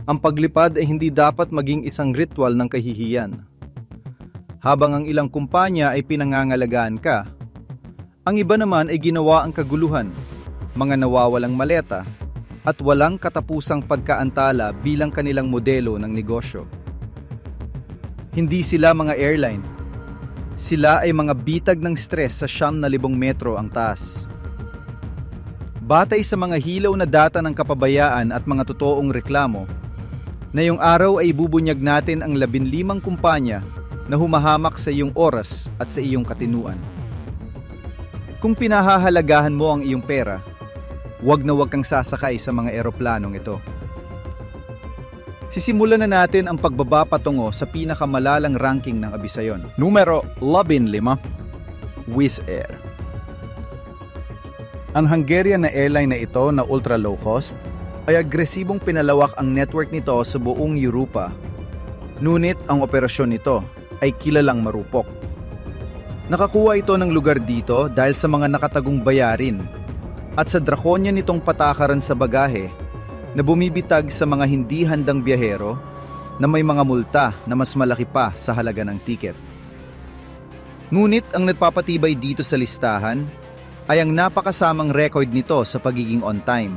Ang paglipad ay hindi dapat maging isang ritual ng kahihiyan. Habang ang ilang kumpanya ay pinangangalagaan ka, ang iba naman ay ginawa ang kaguluhan, mga nawawalang maleta, at walang katapusang pagkaantala bilang kanilang modelo ng negosyo. Hindi sila mga airline. Sila ay mga bitag ng stress sa 9,000 metro ang taas. Batay sa mga hilaw na data ng kapabayaan at mga totoong reklamo, ngayong araw ay bubunyag natin ang 15 kumpanya na humahamak sa iyong oras at sa iyong katinuan. Kung pinahahalagahan mo ang iyong pera, huwag na huwag kang sasakay sa mga eroplanong ito. Sisimulan na natin ang pagbaba patungo sa pinakamalalang ranking ng abisayon. Numero 15, Wizz Air. Ang Hungarian na airline na ito na ultra low cost Ay agresibong pinalawak ang network nito sa buong Europa. Ngunit ang operasyon nito ay kilalang marupok. Nakakuha ito ng lugar dito dahil sa mga nakatagong bayarin at sa drakonya nitong patakaran sa bagahe na bumibitag sa mga hindi handang biyahero na may mga multa na mas malaki pa sa halaga ng tiket. Ngunit ang nagpapatibay dito sa listahan ay ang napakasamang record nito sa pagiging on time.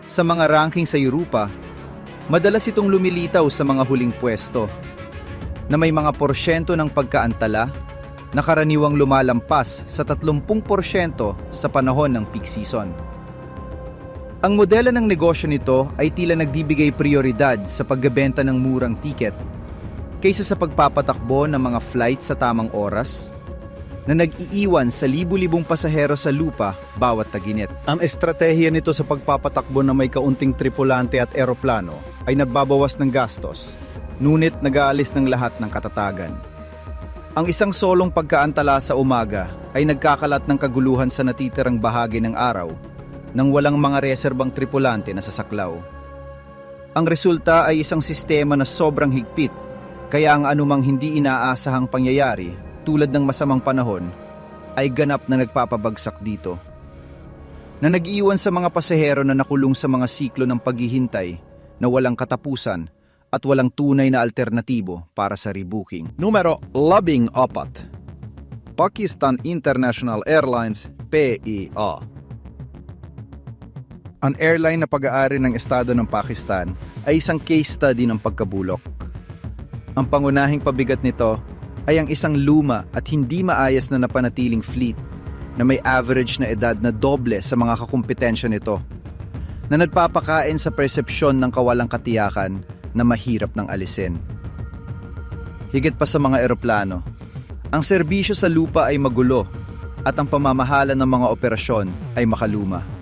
Sa mga ranking sa Europa, madalas itong lumilitaw sa mga huling pwesto na may mga porsyento ng pagkaantala na karaniwang lumalampas sa 30% sa panahon ng peak season. Ang modelo ng negosyo nito ay tila nagbibigay prioridad sa pagbebenta ng murang tiket kaysa sa pagpapatakbo ng mga flight sa tamang oras na nag-iiwan sa libu-libong pasahero sa lupa bawat taginit. Ang estratehiya nito sa pagpapatakbo na may kaunting tripulante at eroplano ay nagbabawas ng gastos, ngunit nag-aalis ng lahat ng katatagan. Ang isang solong pagkaantala sa umaga ay nagkakalat ng kaguluhan sa natitirang bahagi ng araw nang walang mga reserbang tripulante na sasaklaw. Ang resulta ay isang sistema na sobrang higpit, kaya ang anumang hindi inaasahang pangyayari tulad ng masamang panahon ay ganap na nagpapabagsak dito, na nag-iwan sa mga pasahero na nakulong sa mga siklo ng paghihintay na walang katapusan at walang tunay na alternatibo para sa rebooking. Numero 14, Pakistan International Airlines PIA. Ang airline na pag-aari ng Estado ng Pakistan ay isang case study ng pagkabulok. Ang pangunahing pabigat nito ay ang isang luma at hindi maayos na napanatiling fleet na may average na edad na doble sa mga kakumpetensya nito, na nagpapakain sa persepsyon ng kawalang katiyakan na mahirap ng alisin. Higit pa sa mga eroplano, ang serbisyo sa lupa ay magulo at ang pamamahala ng mga operasyon ay makaluma.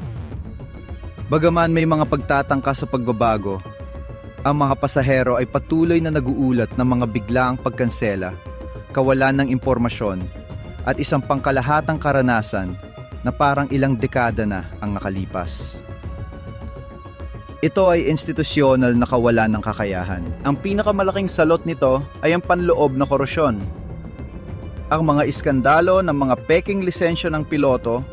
Bagaman may mga pagtatangka sa pagbabago, ang mga pasahero ay patuloy na naguulat ng mga biglaang pagkansela, kawalan ng impormasyon at isang pangkalahatang karanasan na parang ilang dekada na ang nakalipas. Ito ay institusyonal na kawalan ng kakayahan. Ang pinakamalaking salot nito ay ang panloob na korupsyon. Ang mga iskandalo ng mga peking lisensya ng piloto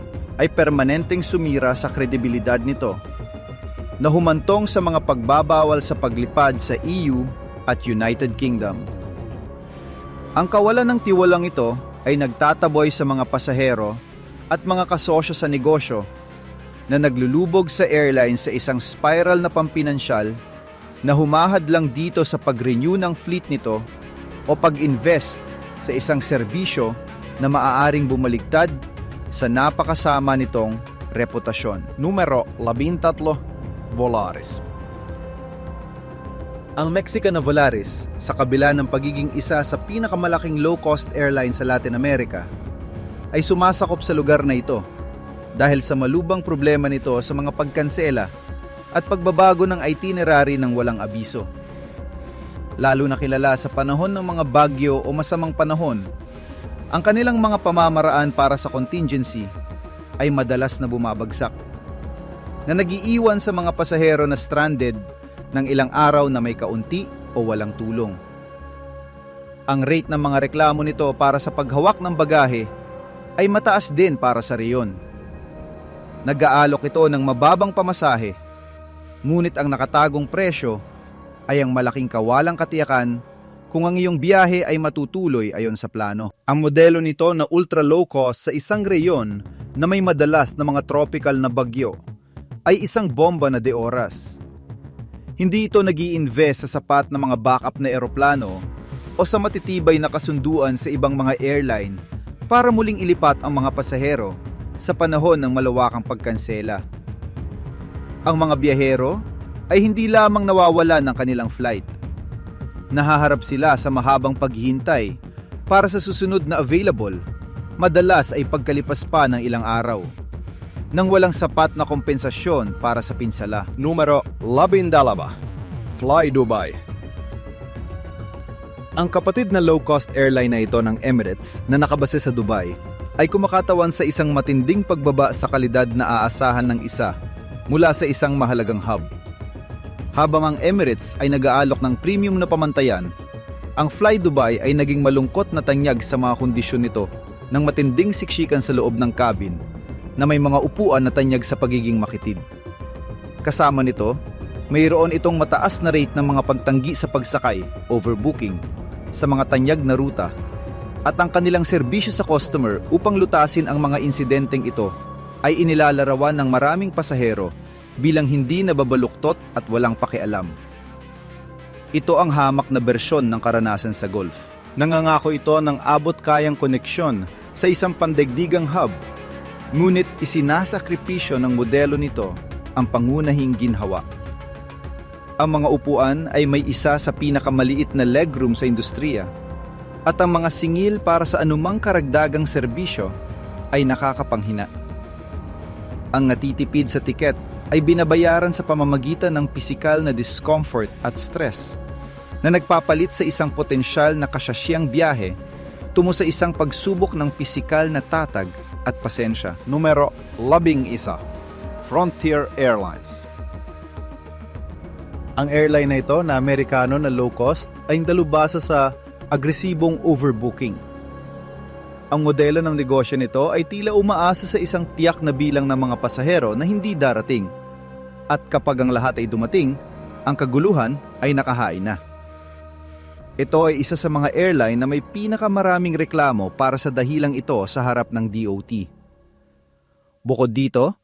ay permanenteng sumira sa kredibilidad nito, na humantong sa mga pagbabawal sa paglipad sa EU at United Kingdom. Ang kawalan ng tiwalang ito ay nagtataboy sa mga pasahero at mga kasosyo sa negosyo na naglulubog sa airline sa isang spiral na pampinansyal na humahad lang dito sa pag-renew ng fleet nito o pag-invest sa isang serbisyo na maaaring bumaligtad sa napakasama nitong reputasyon. Numero 13, Volaris. Ang Mexican na Volaris, sa kabila ng pagiging isa sa pinakamalaking low-cost airline sa Latin America, ay sumasakop sa lugar na ito dahil sa malubang problema nito sa mga pagkansela at pagbabago ng itinerary ng walang abiso. Lalo na kilala sa panahon ng mga bagyo o masamang panahon, ang kanilang mga pamamaraan para sa contingency ay madalas na bumabagsak, na nagiiwan sa mga pasahero na stranded ng ilang araw na may kaunti o walang tulong. Ang rate ng mga reklamo nito para sa paghawak ng bagahe ay mataas din para sa reyon. Nag-aalok ito ng mababang pamasahe, ngunit ang nakatagong presyo ay ang malaking kawalang katiyakan kung ang iyong biyahe ay matutuloy ayon sa plano. Ang modelo nito na ultra low cost sa isang reyon na may madalas na mga tropical na bagyo ay isang bomba na de oras. Hindi ito nag-i-invest sa sapat na mga backup na eroplano o sa matitibay na kasunduan sa ibang mga airline para muling ilipat ang mga pasahero sa panahon ng malawakang pagkansela. Ang mga biyahero ay hindi lamang nawawala ng kanilang flight. Nahaharap sila sa mahabang paghihintay para sa susunod na available, madalas ay pagkalipas pa ng ilang araw, nang walang sapat na kompensasyon para sa pinsala. Numero 12. Fly Dubai. Ang kapatid na low-cost airline na ito ng Emirates na nakabase sa Dubai ay kumakatawan sa isang matinding pagbaba sa kalidad na aasahan ng isa mula sa isang mahalagang hub. Habang ang Emirates ay nag-aalok ng premium na pamantayan, ang Fly Dubai ay naging malungkot na tanyag sa mga kondisyon nito ng matinding siksikan sa loob ng cabin na may mga upuan na tanyag sa pagiging makitid. Kasama nito, mayroon itong mataas na rate ng mga pagtanggi sa pagsakay, overbooking, sa mga tanyag na ruta, at ang kanilang serbisyo sa customer upang lutasin ang mga insidenteng ito ay inilalarawan ng maraming pasahero bilang hindi nababaluktot at walang pakialam. Ito ang hamak na bersyon ng karanasan sa Gulf. Nangangako ito ng abot-kayang koneksyon sa isang pandaigdigang hub, ngunit isinasakripisyo ng modelo nito ang pangunahing ginhawa. Ang mga upuan ay may isa sa pinakamaliit na legroom sa industriya, at ang mga singil para sa anumang karagdagang serbisyo ay nakakapanghina. Ang natitipid sa tiket ay binabayaran sa pamamagitan ng pisikal na discomfort at stress na nagpapalit sa isang potensyal na kasasyang biyahe tungo sa isang pagsubok ng pisikal na tatag at pasensya. Numero 11. Frontier Airlines. Ang airline na ito na Amerikano na low cost ay dalubhasa sa agresibong overbooking. Ang modelo ng negosyo nito ay tila umaasa sa isang tiyak na bilang ng mga pasahero na hindi darating. At kapag ang lahat ay dumating, ang kaguluhan ay nakahain na. Ito ay isa sa mga airline na may pinakamaraming reklamo para sa dahilang ito sa harap ng DOT. Bukod dito,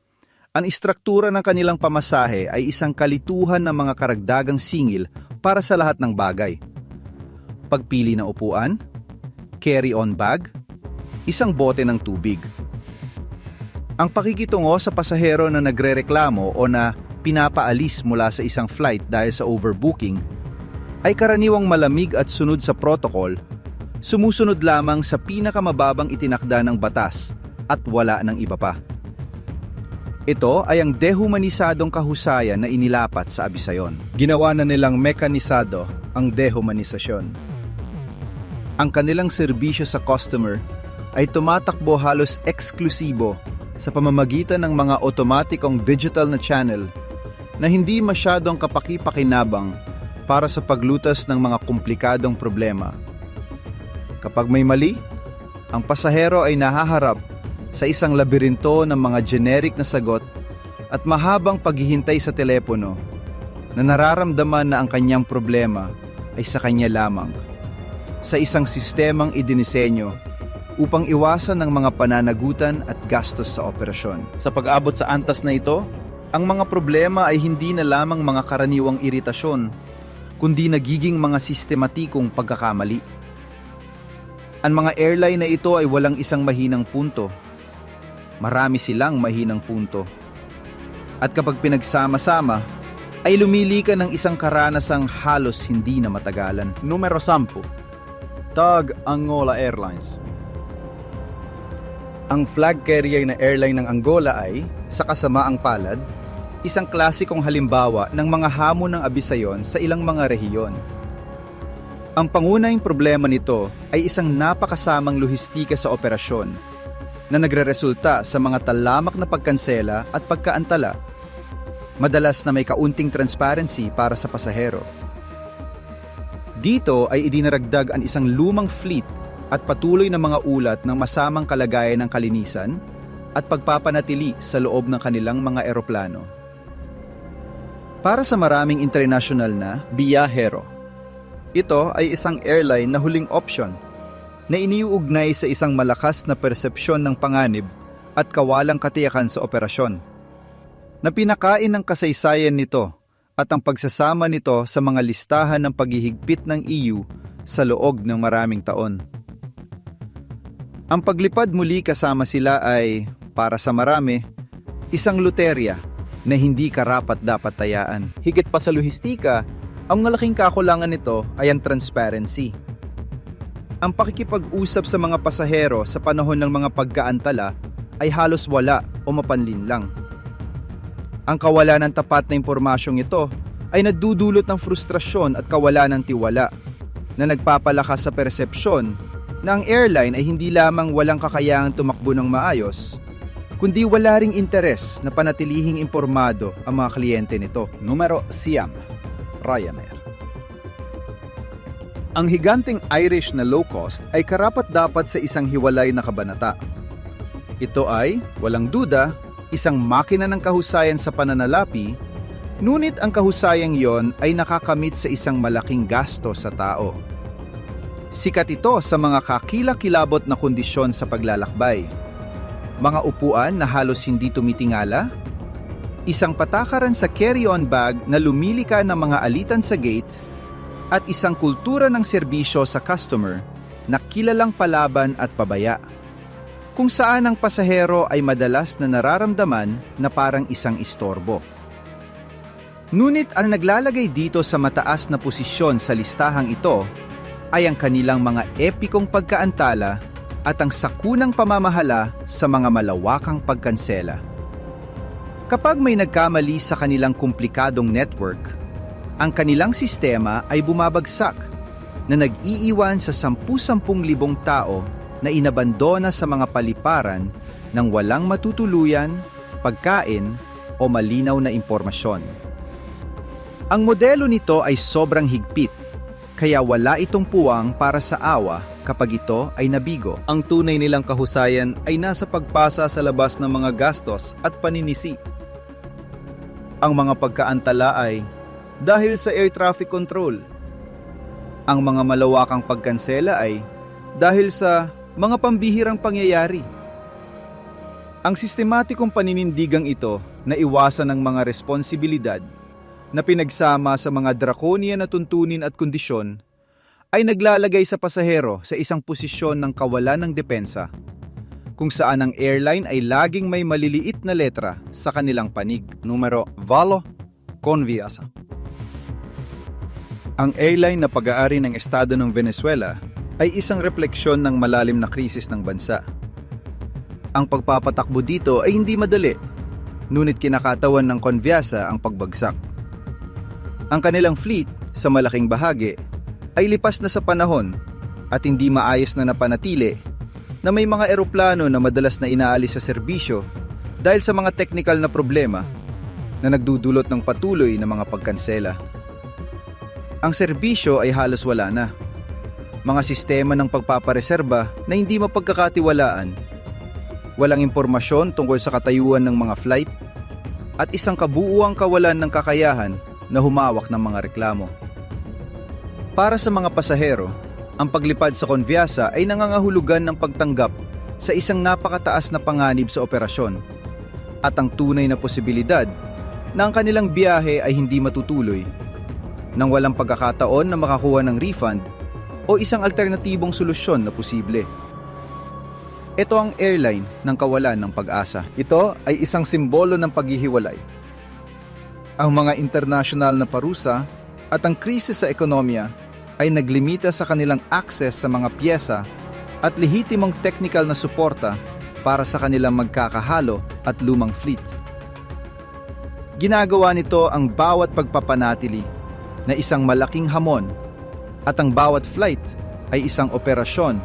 ang istruktura ng kanilang pamasahe ay isang kalituhan ng mga karagdagang singil para sa lahat ng bagay. Pagpili ng upuan, carry-on bag, isang bote ng tubig. Ang pakikitungo sa pasahero na nagrereklamo o na pinapaalis mula sa isang flight dahil sa overbooking ay karaniwang malamig at sunod sa protocol, sumusunod lamang sa pinakamababang itinakda ng batas at wala ng iba pa. Ito ay ang dehumanisadong kahusayan na inilapat sa abisayon. Ginawa na nilang mekanisado ang dehumanisasyon. Ang kanilang serbisyo sa customer ay tumatakbo halos eksklusibo sa pamamagitan ng mga otomatikong digital na channel na hindi masyadong kapaki-pakinabang para sa paglutas ng mga komplikadong problema. Kapag may mali, ang pasahero ay nahaharap sa isang labirinto ng mga generic na sagot at mahabang paghihintay sa telepono na nararamdaman na ang kanyang problema ay sa kanya lamang. Sa isang sistemang idinisenyo upang iwasan ng mga pananagutan at gastos sa operasyon. Sa pag-abot sa antas na ito, ang mga problema ay hindi na lamang mga karaniwang iritasyon, kundi nagiging mga sistematikong pagkakamali. Ang mga airline na ito ay walang isang mahinang punto. Marami silang mahinang punto. At kapag pinagsama-sama, ay lumili ka ng isang karanasang halos hindi na matagalan. Numero 10. TAG Angola Airlines. Ang flag carrier na airline ng Angola ay, sa kasamaang palad, isang klasikong halimbawa ng mga hamon ng abisayon sa ilang mga rehiyon. Ang pangunahing problema nito ay isang napakasamang lohistika sa operasyon na nagreresulta sa mga talamak na pagkansela at pagkaantala, madalas na may kaunting transparency para sa pasahero. Dito ay idinaragdag ang isang lumang fleet at patuloy na mga ulat ng masamang kalagayan ng kalinisan at pagpapanatili sa loob ng kanilang mga eroplano. Para sa maraming international na biyahero, ito ay isang airline na huling option na iniuugnay sa isang malakas na persepsyon ng panganib at kawalang katiyakan sa operasyon, na pinakain ng kasaysayan nito at ang pagsasama nito sa mga listahan ng paghihigpit ng EU sa loob ng maraming taon. Ang paglipad muli kasama sila ay, para sa marami, isang loterya na hindi karapat-dapat tayaan. Higit pa sa lohistika, ang malaking kakulangan nito ay ang transparency. Ang pakikipag-usap sa mga pasahero sa panahon ng mga pagkaantala ay halos wala o mapanlin lang. Ang kawalan ng tapat na impormasyong ito ay nagdudulot ng frustrasyon at kawalan ng tiwala na nagpapalakas sa persepsyon na ang airline ay hindi lamang walang kakayahang tumakbo ng maayos, kundi wala ring interes na panatilihing impormado ang mga kliyente nito. Numero siyam, Ryanair. Ang higanting Irish na low-cost ay karapat-dapat sa isang hiwalay na kabanata. Ito ay, walang duda, isang makina ng kahusayan sa pananalapi, ngunit ang kahusayang yon ay nakakamit sa isang malaking gasto sa tao. Sikat ito sa mga kakilakilabot na kondisyon sa paglalakbay. Mga upuan na halos hindi tumitingala, isang patakaran sa carry-on bag na lumilika ng mga alitan sa gate, at isang kultura ng serbisyo sa customer na kilalang palaban at pabaya, kung saan ang pasahero ay madalas na nararamdaman na parang isang istorbo. Ngunit ang naglalagay dito sa mataas na posisyon sa listahang ito ay ang kanilang mga epikong pagkaantala at ang sakunang pamamahala sa mga malawakang pagkansela. Kapag may nagkamali sa kanilang komplikadong network, ang kanilang sistema ay bumabagsak na nag-iiwan sa 10,000 tao na inabandona sa mga paliparan ng walang matutuluyan, pagkain o malinaw na impormasyon. Ang modelo nito ay sobrang higpit, kaya wala itong puwang para sa awa kapag ito ay nabigo. Ang tunay nilang kahusayan ay nasa pagpasa sa labas ng mga gastos at paninisi. Ang mga pagkaantala ay dahil sa air traffic control. Ang mga malawakang pagkansela ay dahil sa mga pambihirang pangyayari. Ang sistematikong paninindigang ito na iwasan ng mga responsibilidad na pinagsama sa mga draconian na tuntunin at kondisyon ay naglalagay sa pasahero sa isang posisyon ng kawalan ng depensa, kung saan ang airline ay laging may maliliit na letra sa kanilang panig. Numero Valo Conviasa. Ang airline na pag-aari ng Estado ng Venezuela ay isang refleksyon ng malalim na krisis ng bansa. Ang pagpapatakbo dito ay hindi madali, ngunit kinakatawan ng Conviasa ang pagbagsak. Ang kanilang fleet, sa malaking bahagi, ay lipas na sa panahon at hindi maayos na napanatili na may mga eroplano na madalas na inaalis sa serbisyo dahil sa mga technical na problema na nagdudulot ng patuloy na mga pagkansela. Ang serbisyo ay halos wala na. Mga sistema ng pagpapareserba na hindi mapagkakatiwalaan, walang impormasyon tungkol sa katayuan ng mga flight, at isang kabuuang kawalan ng kakayahan na humawak ng mga reklamo. Para sa mga pasahero, ang paglipad sa Conviasa ay nangangahulugan ng pagtanggap sa isang napakataas na panganib sa operasyon at ang tunay na posibilidad na ang kanilang biyahe ay hindi matutuloy nang walang pagkakataon na makakuha ng refund o isang alternatibong solusyon na posible. Ito ang airline ng kawalan ng pag-asa. Ito ay isang simbolo ng paghihiwalay. Ang mga international na parusa at ang krisis sa ekonomiya ay naglimita sa kanilang access sa mga piyesa at lehitimong technical na suporta para sa kanilang magkakahalo at lumang fleet. Ginagawa nito ang bawat pagpapanatili na isang malaking hamon at ang bawat flight ay isang operasyon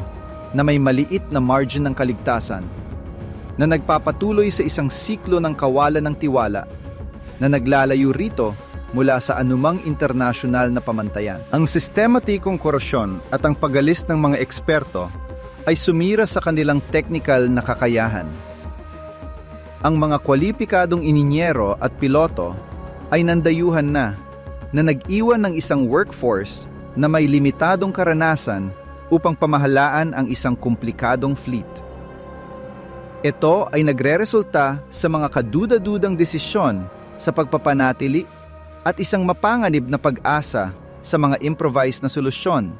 na may maliit na margin ng kaligtasan na nagpapatuloy sa isang siklo ng kawalan ng tiwala na naglalayo rito mula sa anumang internasyonal na pamantayan. Ang sistematikong korosyon at ang pagalis ng mga eksperto ay sumira sa kanilang technical na kakayahan. Ang mga kwalipikadong ininyero at piloto ay nandayuhan na nag-iwan ng isang workforce na may limitadong karanasan upang pamahalaan ang isang komplikadong fleet. Ito ay nagreresulta sa mga kaduda-dudang desisyon sa pagpapanatili at isang mapanganib na pag-asa sa mga improvised na solusyon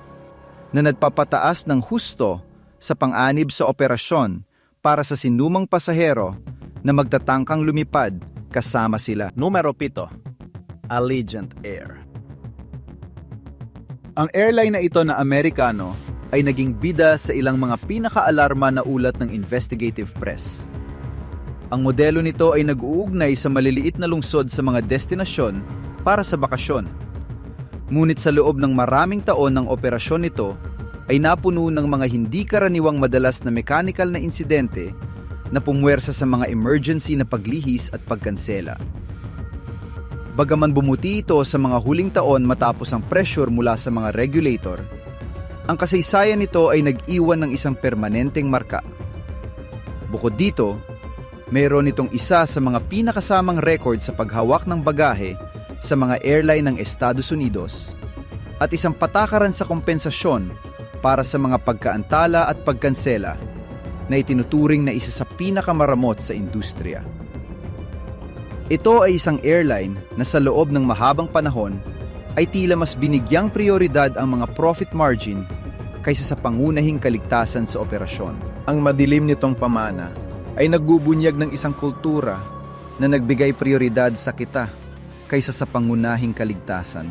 na nagpapataas ng husto sa pang-anib sa operasyon para sa sinumang pasahero na magtatangkang lumipad kasama sila. Numero 7. Allegiant Air. Ang airline na ito na Amerikano ay naging bida sa ilang mga pinakaalarma na ulat ng investigative press. Ang modelo nito ay nag-uugnay sa maliliit na lungsod sa mga destinasyon para sa bakasyon. Ngunit sa loob ng maraming taon ng operasyon nito ay napuno ng mga hindi karaniwang madalas na mechanical na insidente na pumwersa sa mga emergency na paglihis at pagkansela. Bagaman bumuti ito sa mga huling taon matapos ang pressure mula sa mga regulator, ang kasaysayan nito ay nag-iwan ng isang permanenteng marka. Bukod dito, mayroon itong isa sa mga pinakasamang record sa paghawak ng bagahe sa mga airline ng Estados Unidos at isang patakaran sa kompensasyon para sa mga pagkaantala at pagkansela na itinuturing na isa sa pinakamaramot sa industriya. Ito ay isang airline na sa loob ng mahabang panahon ay tila mas binigyang prioridad ang mga profit margin kaysa sa pangunahing kaligtasan sa operasyon. Ang madilim nitong pamana ay nagbubunyag ng isang kultura na nagbigay prioridad sa kita kaysa sa pangunahing kaligtasan.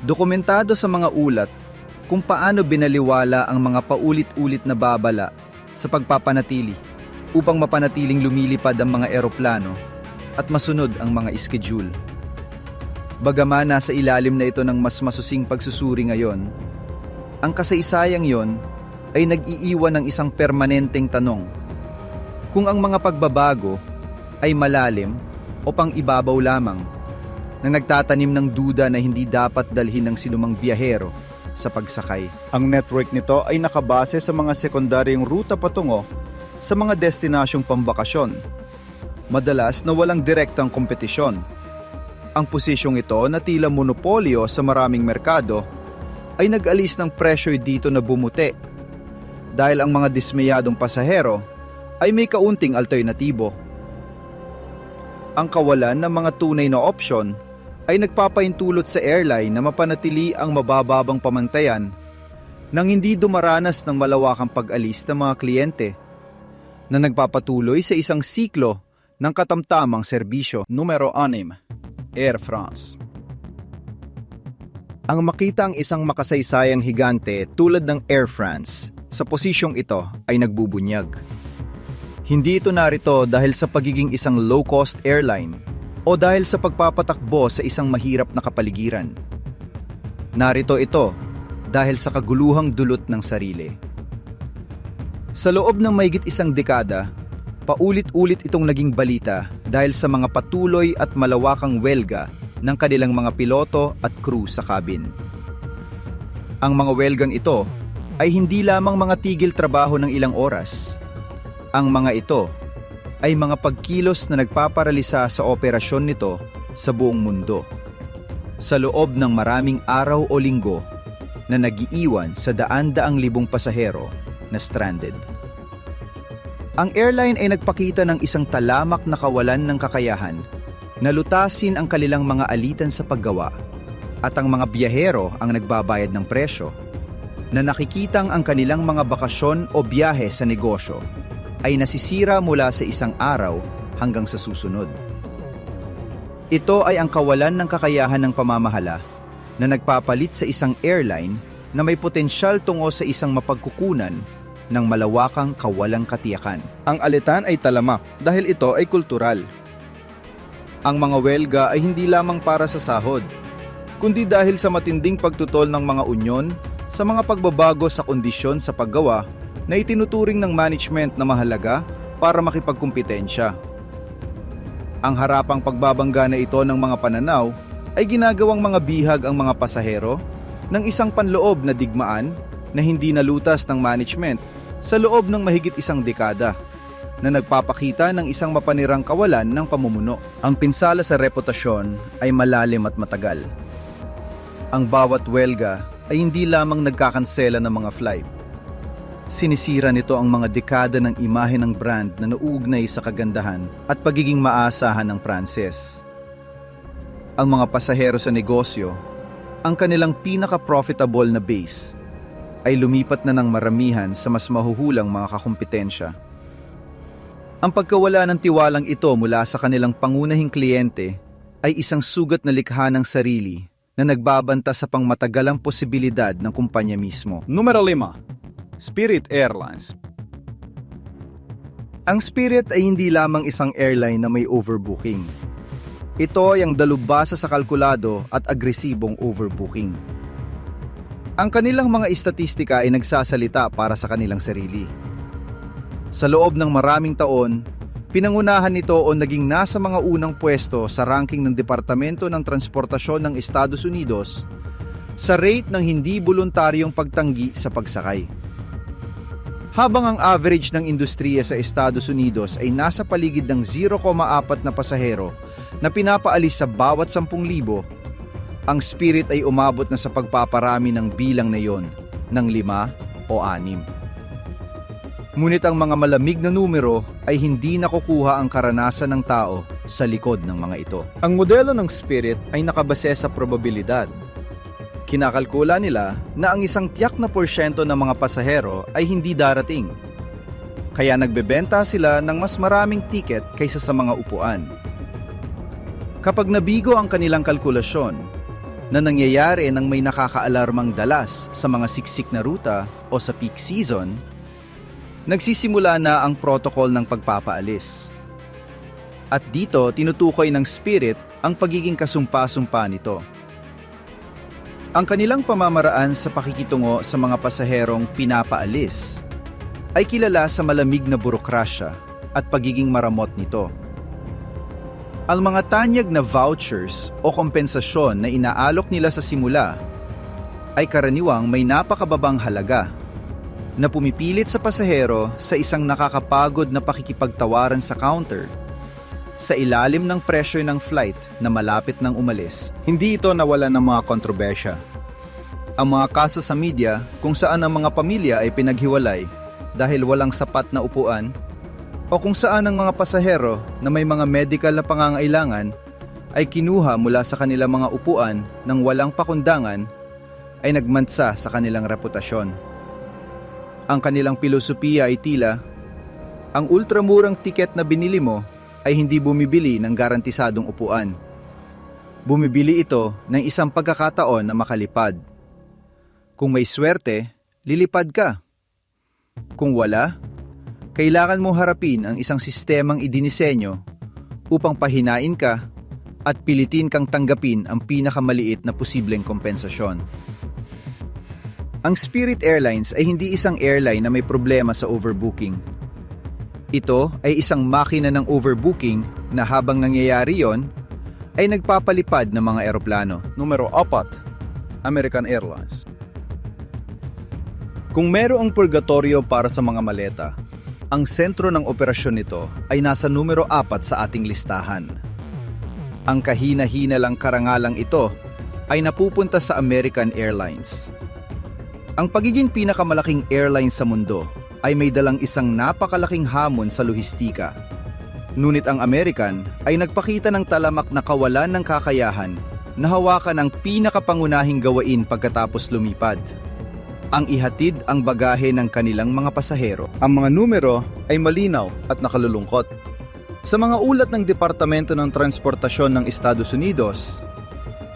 Dokumentado sa mga ulat kung paano binaliwala ang mga paulit-ulit na babala sa pagpapanatili upang mapanatiling lumilipad ang mga eroplano at masunod ang mga schedule. Bagaman nasa ilalim na ito ng mas masusing pagsusuri ngayon, ang kasaysayang yon ay nag-iiwan ng isang permanenteng tanong. Kung ang mga pagbabago ay malalim o pang-ibabaw lamang na nagtatanim ng duda na hindi dapat dalhin ng sinumang biyahero sa pagsakay. Ang network nito ay nakabase sa mga sekundaryong ruta patungo sa mga destinasyong pambakasyon, madalas na walang direktang kompetisyon. Ang posisyong ito na tila monopolyo sa maraming merkado ay nag-alis ng presyo dito na bumuti dahil ang mga dismayadong pasahero ay may kaunting alternatibo. Ang kawalan ng mga tunay na opsyon ay nagpapaintulot sa airline na mapanatili ang mabababang pamantayan nang hindi dumaranas ng malawakang pag-alis ng mga kliyente na nagpapatuloy sa isang siklo ng katamtamang serbisyo. Numero 6. Air France. Ang makita ang isang makasaysayang higante tulad ng Air France sa posisyong ito ay nagbubunyag. Hindi ito narito dahil sa pagiging isang low-cost airline o dahil sa pagpapatakbo sa isang mahirap na kapaligiran. Narito ito dahil sa kaguluhang dulot ng sarili. Sa loob ng mahigit isang dekada, paulit-ulit itong naging balita dahil sa mga patuloy at malawakang welga ng kanilang mga piloto at crew sa cabin. Ang mga welgang ito ay hindi lamang mga tigil trabaho ng ilang oras. Ang mga ito ay mga pagkilos na nagpaparalisa sa operasyon nito sa buong mundo. Sa loob ng maraming araw o linggo na nag-iiwan sa daan-daang libong pasahero na stranded. Ang airline ay nagpakita ng isang talamak na kawalan ng kakayahan na lutasin ang kanilang mga alitan sa paggawa at ang mga biyahero ang nagbabayad ng presyo na nakikitang ang kanilang mga bakasyon o biyahe sa negosyo ay nasisira mula sa isang araw hanggang sa susunod. Ito ay ang kawalan ng kakayahan ng pamamahala na nagpapalit sa isang airline na may potensyal tungo sa isang mapagkukunan ng malawakang kawalang katiyakan. Ang alitan ay talamak dahil ito ay kultural. Ang mga welga ay hindi lamang para sa sahod, kundi dahil sa matinding pagtutol ng mga unyon sa mga pagbabago sa kondisyon sa paggawa na itinuturing ng management na mahalaga para makipagkumpetensya. Ang harapang pagbabangga na ito ng mga pananaw ay ginagawang mga bihag ang mga pasahero ng isang panloob na digmaan na hindi nalutas ng management sa loob ng mahigit isang dekada. na nagpapakita ng isang mapanirang kawalan ng pamumuno. Ang pinsala sa reputasyon ay malalim at matagal. Ang bawat welga ay hindi lamang nagkakansela ng mga flight. Sinisira nito ang mga dekada ng imahe ng brand na nauugnay sa kagandahan at pagiging maasahan ng Pranses. Ang mga pasahero sa negosyo, ang kanilang pinaka-profitable na base, ay lumipat na ng maramihan sa mas mahuhulang mga kakumpetensya. Ang pagkawala ng tiwalang ito mula sa kanilang pangunahing kliyente ay isang sugat na likha ng sarili na nagbabanta sa pangmatagalang posibilidad ng kumpanya mismo. Numero 5. Spirit Airlines. Ang Spirit ay hindi lamang isang airline na may overbooking. Ito ay ang dalubhasa sa kalkulado at agresibong overbooking. Ang kanilang mga istatistika ay nagsasalita para sa kanilang sarili. Sa loob ng maraming taon, pinangunahan nito o naging nasa mga unang pwesto sa ranking ng Departamento ng Transportasyon ng Estados Unidos sa rate ng hindi voluntaryong pagtanggi sa pagsakay. Habang ang average ng industriya sa Estados Unidos ay nasa paligid ng 0,4 na pasahero na pinapaalis sa bawat 10,000, ang Spirit ay umabot na sa pagpaparami ng bilang na yon ng 5 o 6. Ngunit ang mga malamig na numero ay hindi nakukuha ang karanasan ng tao sa likod ng mga ito. Ang modelo ng Spirit ay nakabase sa probabilidad. Kinakalkula nila na ang isang tiyak na porsyento ng mga pasahero ay hindi darating. Kaya nagbebenta sila ng mas maraming tiket kaysa sa mga upuan. Kapag nabigo ang kanilang kalkulasyon na nangyayari nang may nakakaalarmang dalas sa mga siksik na ruta o sa peak season, nagsisimula na ang protocol ng pagpapaalis. At dito tinutukoy ng Spirit ang pagiging kasumpa-sumpa nito. Ang kanilang pamamaraan sa pakikitungo sa mga pasaherong pinapaalis ay kilala sa malamig na burokrasya at pagiging maramot nito. Ang mga tanyag na vouchers o kompensasyon na inaalok nila sa simula ay karaniwang may napakababang halaga na pumipilit sa pasahero sa isang nakakapagod na pakikipagtawaran sa counter sa ilalim ng presyo ng flight na malapit nang umalis. Hindi ito nawala ng mga kontrobersya. Ang mga kaso sa media kung saan ang mga pamilya ay pinaghiwalay dahil walang sapat na upuan o kung saan ang mga pasahero na may mga medical na pangangailangan ay kinuha mula sa kanilang mga upuan nang walang pakundangan ay nagmansa sa kanilang reputasyon. Ang kanilang pilosopiya ay tila, ang ultramurang tiket na binili mo ay hindi bumibili ng garantisadong upuan. Bumibili ito ng isang pagkakataon na makalipad. Kung may swerte, lilipad ka. Kung wala, kailangan mo harapin ang isang sistemang idinisenyo upang pahinain ka at pilitin kang tanggapin ang pinakamaliit na posibleng kompensasyon. Ang Spirit Airlines ay hindi isang airline na may problema sa overbooking. Ito ay isang makina ng overbooking na habang nangyayari yon, ay nagpapalipad ng mga eroplano. Numero 4. American Airlines. Kung mayroong purgatorio para sa mga maleta, ang sentro ng operasyon nito ay nasa numero 4 sa ating listahan. Ang kahina-hina lang karangalang ito ay napupunta sa American Airlines. Ang pagiging pinakamalaking airline sa mundo ay may dalang isang napakalaking hamon sa lohistika. Ngunit ang American ay nagpakita ng talamak na kawalan ng kakayahan na hawakan ang pinakapangunahing gawain pagkatapos lumipad. Ang ihatid ang bagahe ng kanilang mga pasahero. ang mga numero ay malinaw at nakalulungkot. Sa mga ulat ng Departamento ng Transportasyon ng Estados Unidos,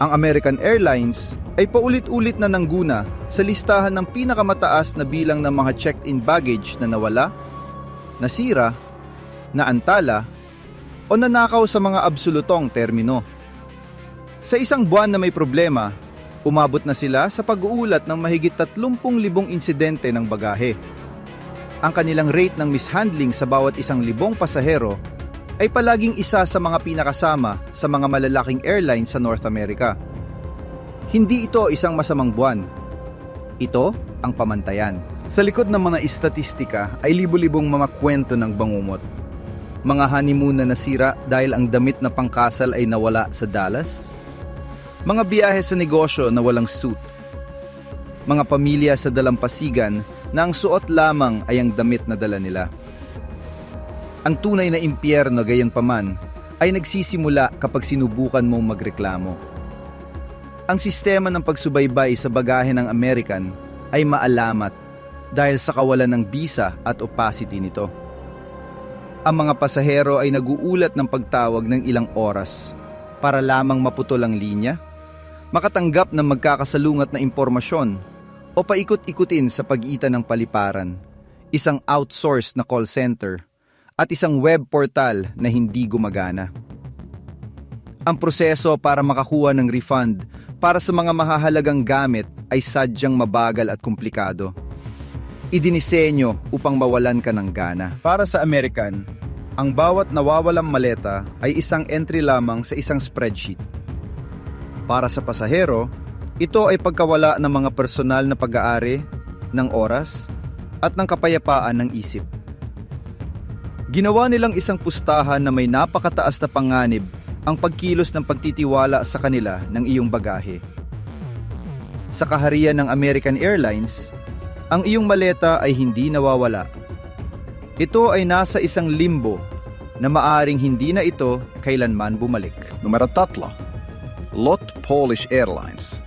ang American Airlines ay paulit-ulit na nangguna sa listahan ng pinakamataas na bilang ng mga checked-in baggage na nawala, nasira, naantala, o nanakaw sa mga absolutong termino. Sa isang buwan na may problema, umabot na sila sa pag-uulat ng mahigit 30,000 insidente ng bagahe. Ang kanilang rate ng mishandling sa bawat 1,000 pasahero ay palaging isa sa mga pinakasama sa mga malalaking airlines sa North America. Hindi ito isang masamang buwan. Ito ang pamantayan. Sa likod ng mga istatistika ay libo-libong mga kwento ng bangungot. Mga honeymoon na nasira dahil ang damit na pangkasal ay nawala sa Dallas. Mga biyahe sa negosyo na walang suit. Mga pamilya sa dalampasigan na ang suot lamang ay ang damit na dala nila. Ang tunay na impyerno gayunpaman ay nagsisimula kapag sinubukan mong magreklamo. Ang sistema ng pagsubaybay sa bagahe ng American ay maalamat dahil sa kawalan ng bisa at opacity nito. Ang mga pasahero ay naguulat ng pagtawag ng ilang oras para lamang maputol ang linya, makatanggap ng magkakasalungat na impormasyon o paikot-ikutin sa pagitan ng paliparan, isang outsourced na call center at isang web portal na hindi gumagana. Ang proseso para makakuha ng refund para sa mga mahahalagang gamit ay sadyang mabagal at komplikado. Idinisenyo upang mawalan ka ng gana. Para sa American, ang bawat nawawalang maleta ay isang entry lamang sa isang spreadsheet. Para sa pasahero, ito ay pagkawala ng mga personal na pag-aari, ng oras, at ng kapayapaan ng isip. Ginawa nilang isang pustahan na may napakataas na panganib ang pagkilos ng pagtitiwala sa kanila ng iyong bagahe. Sa kaharian ng American Airlines, ang iyong maleta ay hindi nawawala. Ito ay nasa isang limbo na maaring hindi na ito kailanman bumalik. Numero 3. LOT Polish Airlines.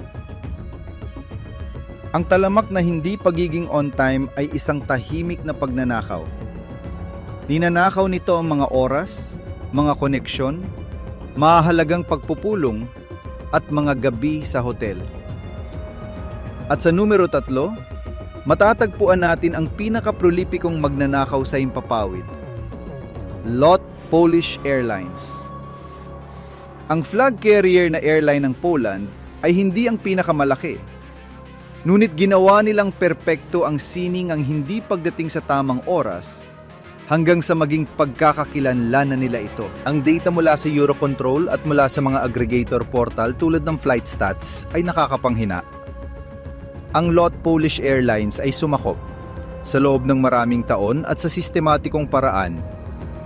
Ang talamak na hindi pagiging on time ay isang tahimik na pagnanakaw. Ninanakaw nito ang mga oras, mga koneksyon, mahalagang pagpupulong, at mga gabi sa hotel. At sa numero 3, matatagpuan natin ang pinaka-prolipikong magnanakaw sa himpapawid, LOT Polish Airlines. Ang flag carrier na airline ng Poland ay hindi ang pinakamalaki. Ngunit ginawa nilang perpekto ang sining ang hindi pagdating sa tamang oras hanggang sa maging pagkakakilanlan na nila ito. Ang data mula sa Eurocontrol at mula sa mga aggregator portal tulad ng FlightStats ay nakakapanghina. Ang LOT Polish Airlines ay sumakop sa loob ng maraming taon at sa sistematikong paraan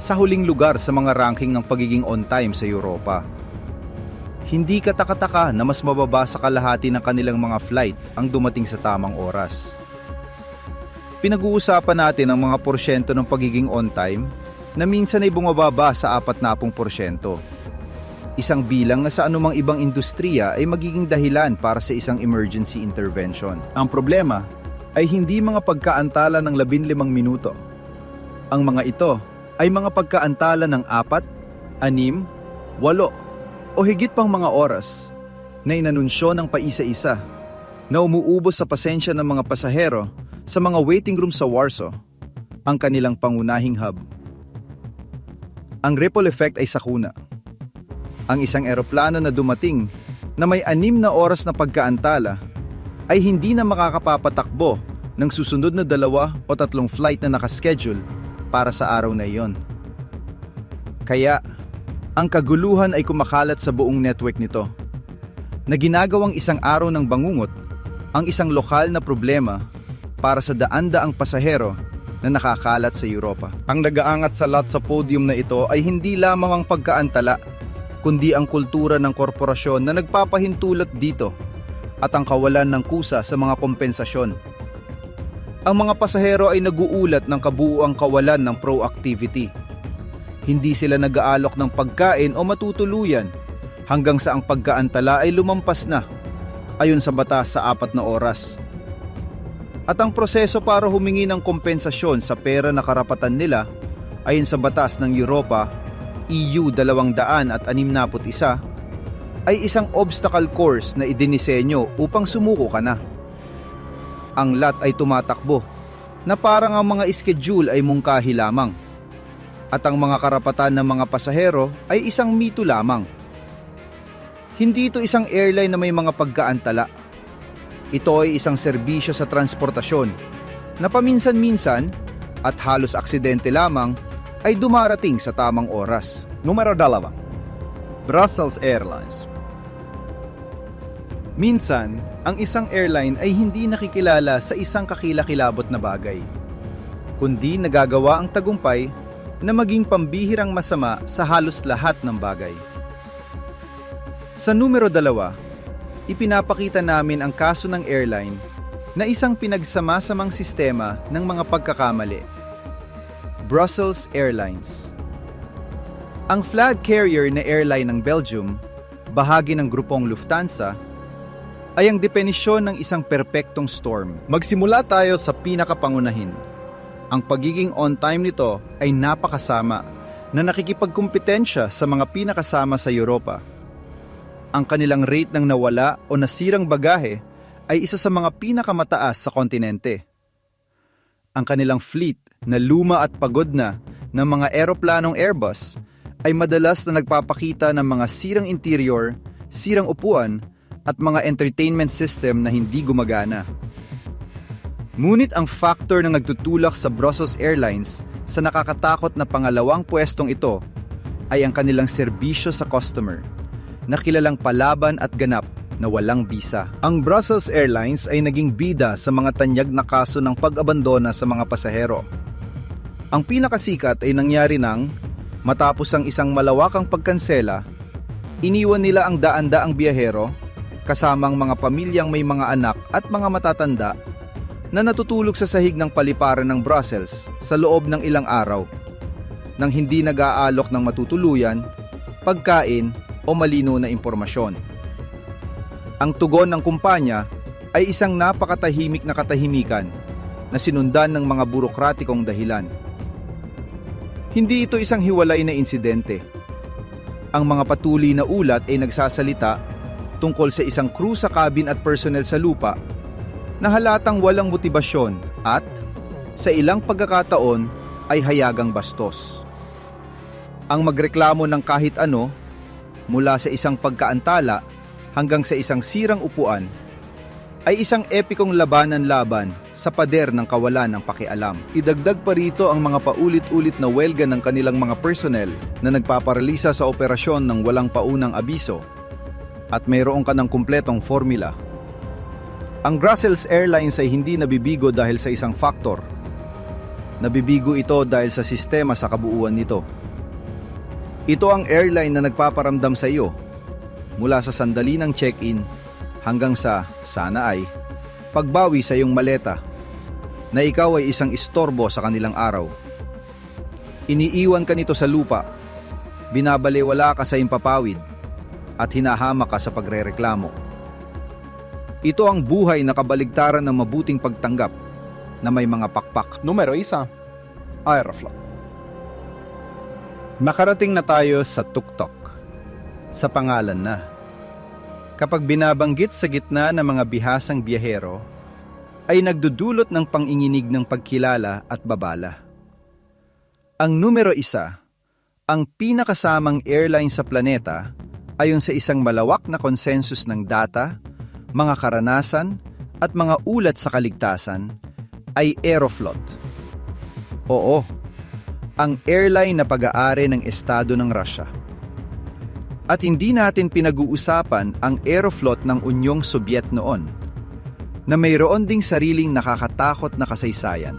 sa huling lugar sa mga ranking ng pagiging on time sa Europa. Hindi katakataka na mas mababa sa kalahati ng kanilang mga flight ang dumating sa tamang oras. Pinag-uusapan natin ang mga porsyento ng pagiging on time na minsan ay bumababa sa 40%. Isang bilang na sa anumang ibang industriya ay magiging dahilan para sa isang emergency intervention. Ang problema ay hindi mga pagkaantala ng 15 minuto. Ang mga ito ay mga pagkaantala ng 4, 6, 8 o higit pang mga oras na inanunsyo ng paisa-isa na umuubos sa pasensya ng mga pasahero sa mga waiting room sa Warsaw, ang kanilang pangunahing hub. Ang ripple effect ay sakuna. Ang isang eroplano na dumating na may 6 na oras na pagkaantala ay hindi na makakapapatakbo ng susunod na 2 o 3 flight na nakaschedule para sa araw na iyon. Kaya, ang kaguluhan ay kumakalat sa buong network nito, na ginagawang isang araw ng bangungot ang isang lokal na problema para sa daan-daang pasahero na nakakalat sa Europa. Ang nagaangat sa lot sa podium na ito ay hindi lamang ang pagkaantala, Kundi ang kultura ng korporasyon na nagpapahintulot dito at ang kawalan ng kusa sa mga kompensasyon. Ang mga pasahero ay naguulat ng kabuuang kawalan ng proactivity. Hindi sila nag-aalok ng pagkain o matutuluyan hanggang sa ang pagkaantala ay lumampas na ayon sa batas sa 4 na oras. At ang proseso para humingi ng kompensasyon sa pera na karapatan nila ayon sa batas ng Europa EU 261 ay isang obstacle course na idinisenyo upang sumuko ka na. Ang lot ay tumatakbo na parang ang mga schedule ay mungkahi lamang at ang mga karapatan ng mga pasahero ay isang mito lamang. Hindi ito isang airline na may mga pagkaantala. Ito ay isang serbisyo sa transportasyon na paminsan-minsan at halos aksidente lamang ay dumarating sa tamang oras. Numero 2. Brussels Airlines. Minsan, ang isang airline ay hindi nakikilala sa isang kakilakilabot na bagay, kundi nagagawa ang tagumpay na maging pambihirang masama sa halos lahat ng bagay. Sa numero 2, ipinapakita namin ang kaso ng airline na isang pinagsama-samang sistema ng mga pagkakamali. Brussels Airlines. Ang flag carrier na airline ng Belgium, bahagi ng grupong Lufthansa, ay ang depenisyon ng isang perpektong storm. Magsimula tayo sa pinakapangunahin. Ang pagiging on-time nito ay napakasama na nakikipagkumpetensya sa mga pinakasama sa Europa. Ang kanilang rate ng nawala o nasirang bagahe ay isa sa mga pinakamataas sa kontinente. Ang kanilang fleet na luma at pagod na ng mga eroplanong Airbus ay madalas na nagpapakita ng mga sirang interior, sirang upuan, at mga entertainment system na hindi gumagana. Ngunit ang factor na nagtutulak sa Brussels Airlines sa nakakatakot na pangalawang pwestong ito ay ang kanilang serbisyo sa customer, na kilalang palaban at ganap na walang bisa. Ang Brussels Airlines ay naging bida sa mga tanyag na kaso ng pag-abandona sa mga pasahero. Ang pinakasikat ay nangyari nang, matapos ang isang malawakang pagkansela, iniwan nila ang daan-daang biyahero, kasamang mga pamilyang may mga anak at mga matatanda na natutulog sa sahig ng paliparan ng Brussels sa loob ng ilang araw, nang hindi nag-aalok ng matutuluyan, pagkain o malino na impormasyon. Ang tugon ng kumpanya ay isang napakatahimik na katahimikan na sinundan ng mga burokratikong dahilan. Hindi ito isang hiwalay na insidente. Ang mga patuloy na ulat ay nagsasalita tungkol sa isang crew sa cabin at personnel sa lupa na halatang walang motibasyon at, sa ilang pagkakataon, ay hayagang bastos. Ang magreklamo ng kahit ano, mula sa isang pagkaantala hanggang sa isang sirang upuan, ay isang epikong labanan-laban sa pader ng kawalan ng pakialam. Idagdag pa rito ang mga paulit-ulit na welga ng kanilang mga personnel na nagpaparalisa sa operasyon ng walang paunang abiso, at mayroon ka ng kumpletong formula. Ang Brussels Airlines ay hindi nabibigo dahil sa isang faktor. Nabibigo ito dahil sa sistema sa kabuuan nito. Ito ang airline na nagpaparamdam sa iyo, mula sa sandali ng check-in hanggang sa, sana ay, pagbawi sa iyong maleta, na ikaw ay isang istorbo sa kanilang araw. Iniiwan ka nito sa lupa, binabalewala ka sa impapawid, at hinahama ka sa pagrereklamo. Ito ang buhay na kabaligtaran ng mabuting pagtanggap na may mga pakpak. Numero 1. Aeroflot. Nakarating na tayo sa tuktok. Sa pangalan na. Kapag binabanggit sa gitna ng mga bihasang biyahero, ay nagdudulot ng panginginig ng pagkilala at babala. Ang numero 1, ang pinakasamang airline sa planeta, ayon sa isang malawak na konsensus ng data, mga karanasan, at mga ulat sa kaligtasan, ay Aeroflot. Oo, ang airline na pag-aari ng Estado ng Russia. At hindi natin pinag-uusapan ang Aeroflot ng Unyong Sobyet noon, na mayroon ding sariling nakakatakot na kasaysayan.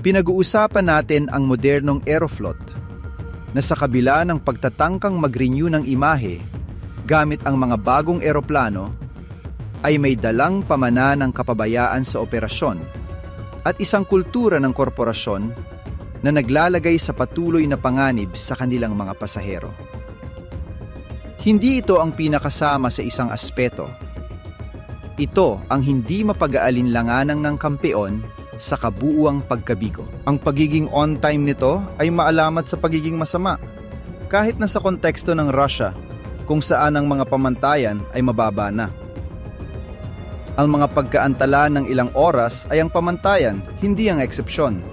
Pinag-uusapan natin ang modernong Aeroflot, na sa kabila ng pagtatangkang mag-renew ng imahe gamit ang mga bagong eroplano, ay may dalang pamana ng kapabayaan sa operasyon at isang kultura ng korporasyon na naglalagay sa patuloy na panganib sa kanilang mga pasahero. Hindi ito ang pinakasama sa isang aspeto. Ito ang hindi mapag-aalinlanganang ng kampeon sa kabuuang pagkabigo. Ang pagiging on-time nito ay maalamat sa pagiging masama, kahit na sa konteksto ng Russia, kung saan ang mga pamantayan ay mababa na. Ang mga pagkaantala ng ilang oras ay ang pamantayan, hindi ang eksepsyon.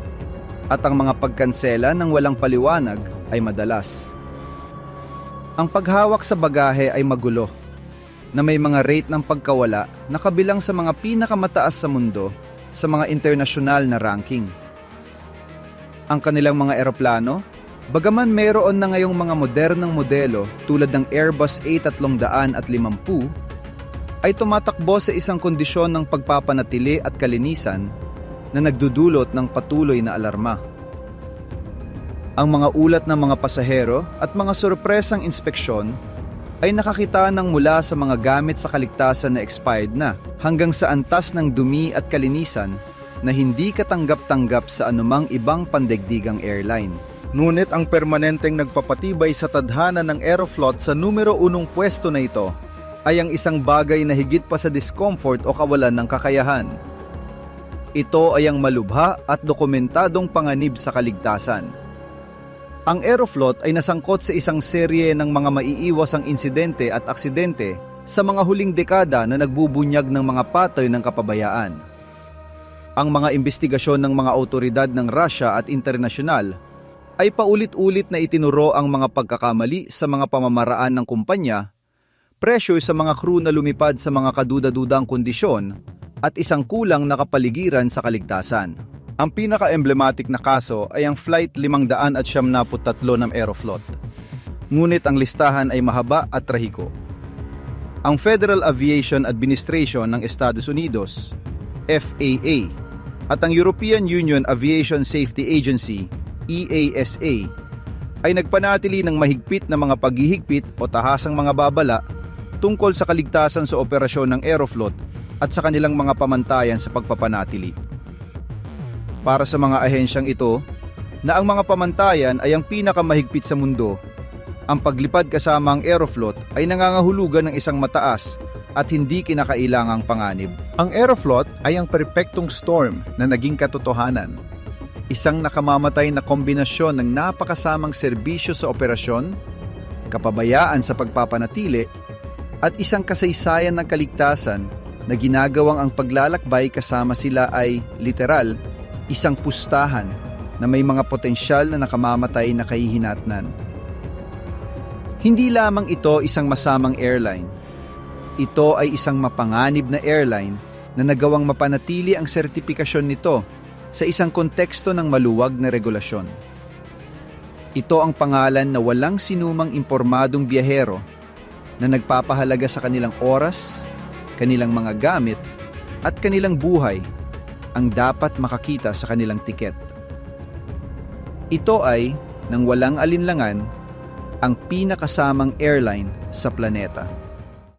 At ang mga pagkansela ng walang paliwanag ay madalas. Ang paghawak sa bagahe ay magulo, na may mga rate ng pagkawala na kabilang sa mga pinakamataas sa mundo sa mga internasyonal na ranking. Ang kanilang mga eroplano, bagaman mayroon na ngayong mga modernong modelo tulad ng Airbus A350, ay tumatakbo sa isang kondisyon ng pagpapanatili at kalinisan na nagdudulot ng patuloy na alarma. Ang mga ulat ng mga pasahero at mga sorpresang inspeksyon ay nakakita ng mula sa mga gamit sa kaligtasan na expired na hanggang sa antas ng dumi at kalinisan na hindi katanggap-tanggap sa anumang ibang pandaigdigang airline. Ngunit ang permanenteng nagpapatibay sa tadhana ng Aeroflot sa numero 1 pwesto na ito ay ang isang bagay na higit pa sa discomfort o kawalan ng kakayahan. Ito ay ang malubha at dokumentadong panganib sa kaligtasan. Ang Aeroflot ay nasangkot sa isang serye ng mga maiiwasang insidente at aksidente sa mga huling dekada na nagbubunyag ng mga patoy ng kapabayaan. Ang mga investigasyon ng mga awtoridad ng Russia at internasyonal ay paulit-ulit na itinuro ang mga pagkakamali sa mga pamamaraan ng kumpanya, pressure sa mga crew na lumipad sa mga kaduda-dudang kondisyon, at isang kulang na kapaligiran sa kaligtasan. Ang pinaka-emblematic na kaso ay ang Flight 573 ng Aeroflot. Ngunit ang listahan ay mahaba at trahiko. Ang Federal Aviation Administration ng Estados Unidos, FAA, at ang European Union Aviation Safety Agency, EASA, ay nagpanatili ng mahigpit na mga paghihigpit o tahasang mga babala tungkol sa kaligtasan sa operasyon ng Aeroflot at sa kanilang mga pamantayan sa pagpapanatili. Para sa mga ahensyang ito, na ang mga pamantayan ay ang pinakamahigpit sa mundo, ang paglipad kasama ang Aeroflot ay nangangahulugan ng isang mataas at hindi kinakailangang panganib. Ang Aeroflot ay ang perpektong storm na naging katotohanan. Isang nakamamatay na kombinasyon ng napakasamang serbisyo sa operasyon, kapabayaan sa pagpapanatili, at isang kasaysayan ng kaligtasan na ginagawang ang paglalakbay kasama sila ay, literal, isang pustahan na may mga potensyal na nakamamatay na kahihinatnan. Hindi lamang ito isang masamang airline. Ito ay isang mapanganib na airline na nagawang mapanatili ang sertipikasyon nito sa isang konteksto ng maluwag na regulasyon. Ito ang pangalan na walang sinumang impormadong biyahero na nagpapahalaga sa kanilang oras, kanilang mga gamit, at kanilang buhay ang dapat makakita sa kanilang tiket. Ito ay, nang walang alinlangan, ang pinakasamang airline sa planeta.